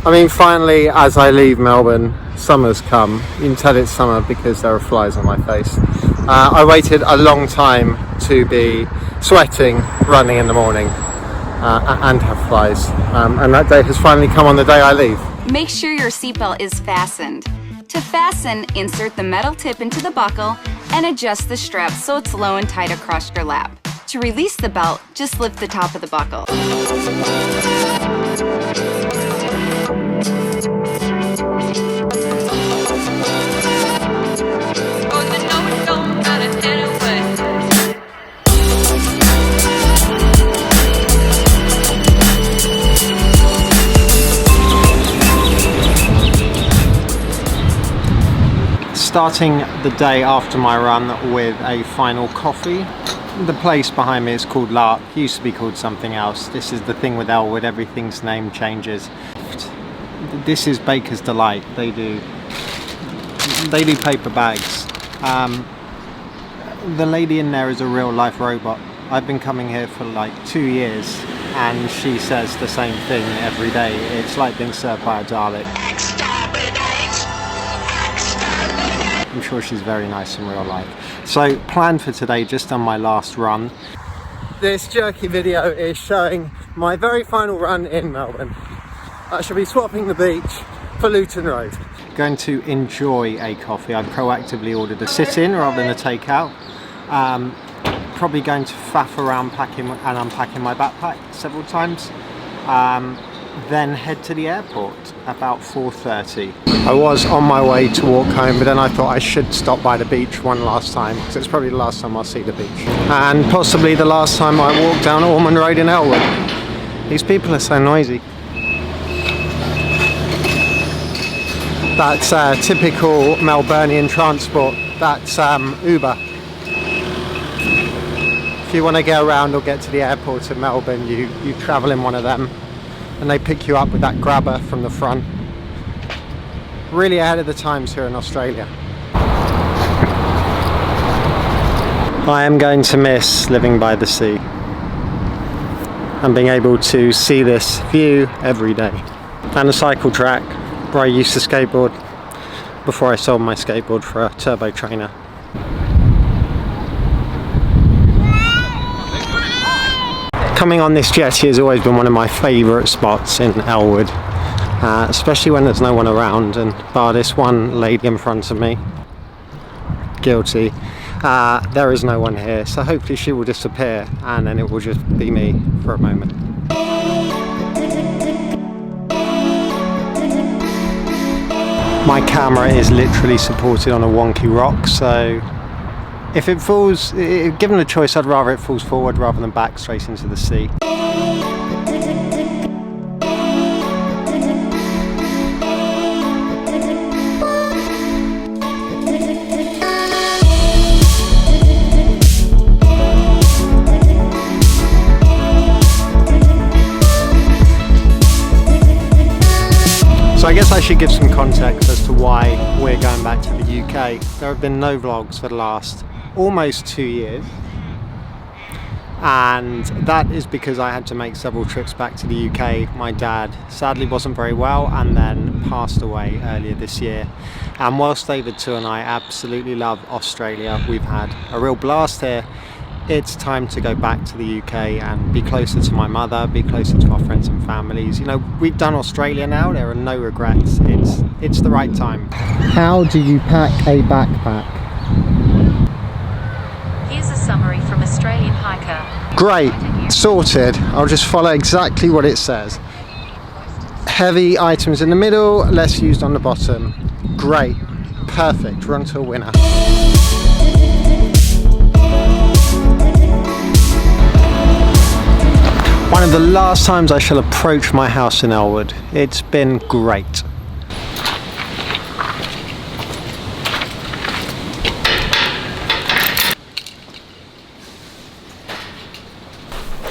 I mean, finally, as I leave Melbourne, summer's come. You can tell it's summer because there are flies on my face. I waited a long time to be sweating, running in the morning, and have flies. And that day has finally come on the day I leave. Make sure your seatbelt is fastened. To fasten, insert the metal tip into the buckle and adjust the strap so it's low and tight across your lap. To release the belt, just lift the top of the buckle. Starting the day after my run with a final coffee. The place behind me is called Lark, used to be called something else. This is the thing with Elwood, everything's name changes. This is Baker's Delight. They do paper bags. The lady in there is a real life robot. I've been coming here for like 2 years and she says the same thing every day. It's like being served by a Dalek. I'm sure she's very nice in real life. So, plan for today, just on my last run. This jerky video is showing my very final run in Melbourne. I shall be swapping the beach for Luton Road. Going to enjoy a coffee. I've proactively ordered a sit-in rather than a takeout. Probably going to faff around packing and unpacking my backpack several times. Then head to the airport about 4:30. I was on my way to walk home, but then I thought I should stop by the beach one last time because it's probably the last time I'll see the beach, and possibly the last time I walk down Ormond Road in Elwood. These people are so noisy. That's typical Melburnian transport. That's Uber. If you want to get around or get to the airport in Melbourne, you travel in one of them. And they pick you up with that grabber from the front. Really ahead of the times here in Australia. I am going to miss living by the sea and being able to see this view every day. And the cycle track where I used to skateboard before I sold my skateboard for a turbo trainer. Coming on this jetty has always been one of my favourite spots in Elwood, especially when there's no one around, and bar this one lady in front of me, guilty, there is no one here, so hopefully she will disappear and then it will just be me for a moment. My camera is literally supported on a wonky rock, so if it falls, given the choice, I'd rather it falls forward rather than back straight into the sea. So I guess I should give some context as to why we're going back to the UK. There have been no vlogs for the last almost 2 years, and that is because I had to make several trips back to the UK. My dad sadly wasn't very well and then passed away earlier this year, and whilst David too and I absolutely love Australia, we've had a real blast here, it's time to go back to the UK and be closer to my mother, be closer to our friends and families. You know, we've done Australia now, there are no regrets, it's the right time. How do you pack a backpack? Here's a summary from Australian Hiker. Great, sorted. I'll just follow exactly what it says. Heavy items in the middle, less used on the bottom. Great, perfect, we're on to a winner. One of the last times I shall approach my house in Elwood. It's been great.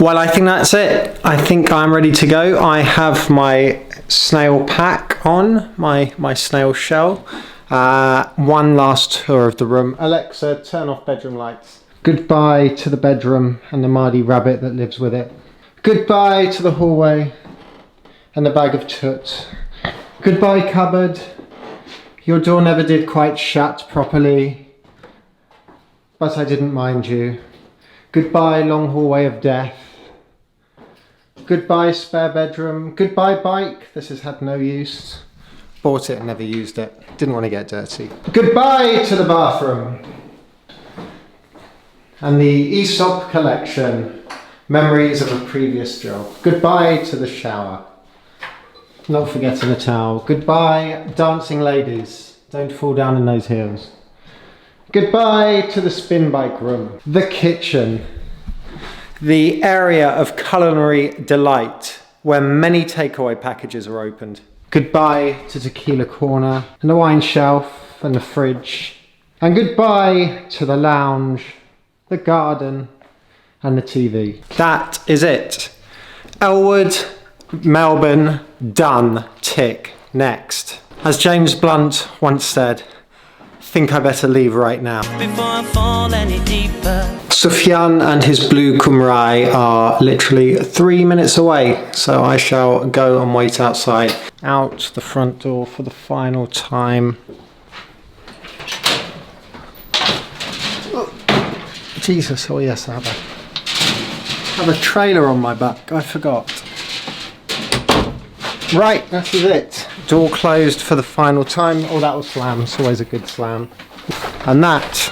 Well, I think that's it. I think I'm ready to go. I have my snail pack on, my snail shell. One last tour of the room. Alexa, turn off bedroom lights. Goodbye to the bedroom and the Mardy rabbit that lives with it. Goodbye to the hallway and the bag of toots. Goodbye, cupboard. Your door never did quite shut properly, but I didn't mind you. Goodbye, long hallway of death. Goodbye, spare bedroom. Goodbye, bike. This has had no use. Bought it and never used it. Didn't want to get dirty. Goodbye to the bathroom. And the Aesop collection. Memories of a previous job. Goodbye to the shower. Not forgetting a towel. Goodbye, dancing ladies. Don't fall down in those heels. Goodbye to the spin bike room. The kitchen. The area of culinary delight where many takeaway packages are opened. Goodbye to Tequila Corner and the wine shelf and the fridge. And goodbye to the lounge, the garden and the TV. That is it. Elwood, Melbourne, done, tick, next. As James Blunt once said, think I better leave right now. Before I fall any deeper. Sufyan and his blue Kumrai are literally 3 minutes away, so I shall go and wait outside. Out the front door for the final time. Oh, Jesus, oh yes, I have a trailer on my back, I forgot. Right, that is it. Door closed for the final time. Oh, that was slam. It's always a good slam. And that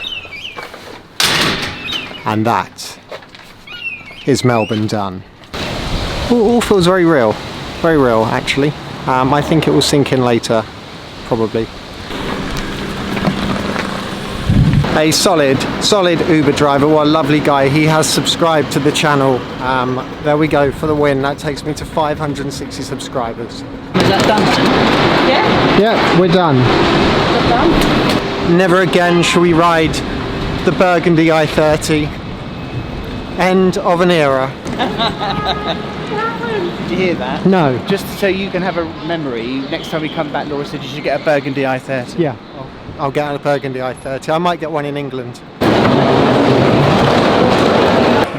is Melbourne done. All feels very real actually. I think it will sink in later, probably. A solid Uber driver, what a lovely guy. He has subscribed to the channel. There we go for the win. That takes me to 560 subscribers. Is that done then? Yeah? Yeah, we're done. Is that done? Never again shall we ride the Burgundy I-30. End of an era. Did you hear that? No. Just so you can have a memory, next time we come back, Laura said you should get a Burgundy I-30. Yeah, I'll get a Burgundy I-30. I might get one in England.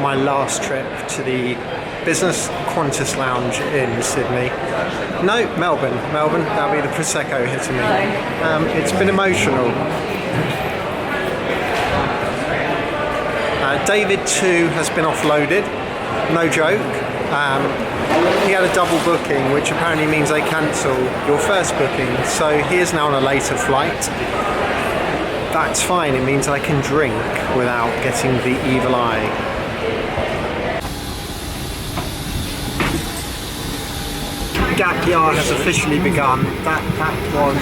My last trip to the Business Qantas Lounge in Sydney. No, Melbourne, that'll be the Prosecco hitting me. It's been emotional. David 2 has been offloaded, no joke. He had a double booking, which apparently means they cancel your first booking, so he is now on a later flight. That's fine, it means I can drink without getting the evil eye. Gap Year has officially begun. That was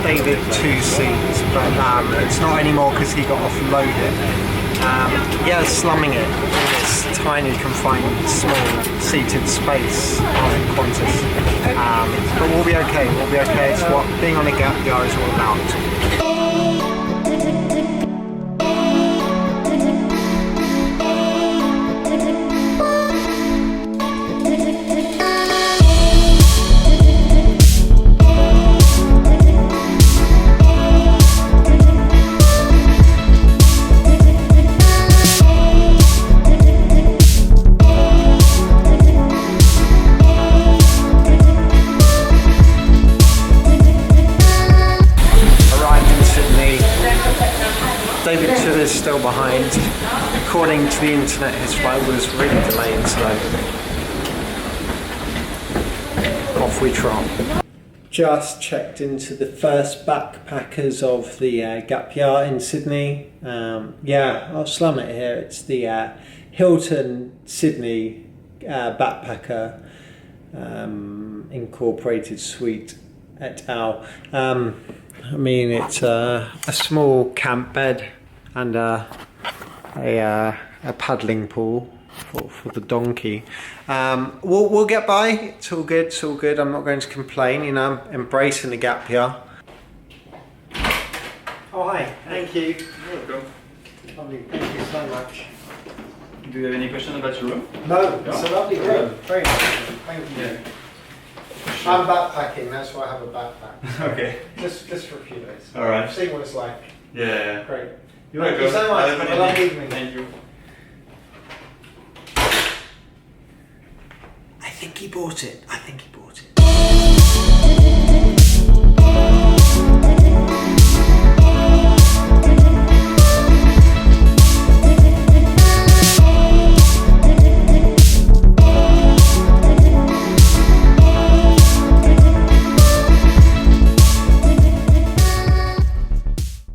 David 2's seat, but it's not anymore because he got offloaded. Yeah, slumming it in this tiny, confined, small, seated space on Qantas. But we'll be okay, It's what being on a Gap Year is all about. David 2 is still behind. According to the internet, his flight was really delayed, so off we trot. Just checked into the first backpackers of the Gap Year in Sydney. Yeah, I'll slum it here. It's the Hilton Sydney Backpacker Incorporated Suite et al. I mean, it's a small camp bed and a paddling pool for the donkey. We'll get by. It's all good. I'm not going to complain. You know, I'm embracing the Gap Year. Oh hi, thank you. You're welcome. Lovely, thank you so much. Do you have any questions about your room? No, it's a lovely room. Very nice. Thank you. Yeah. I'm backpacking, that's why I have a backpack. Okay. Just for a few days. All right. See what it's like. Yeah. Great. You're Thank welcome. you so much. Have a Have a lovely evening. Thank you. I think he bought it.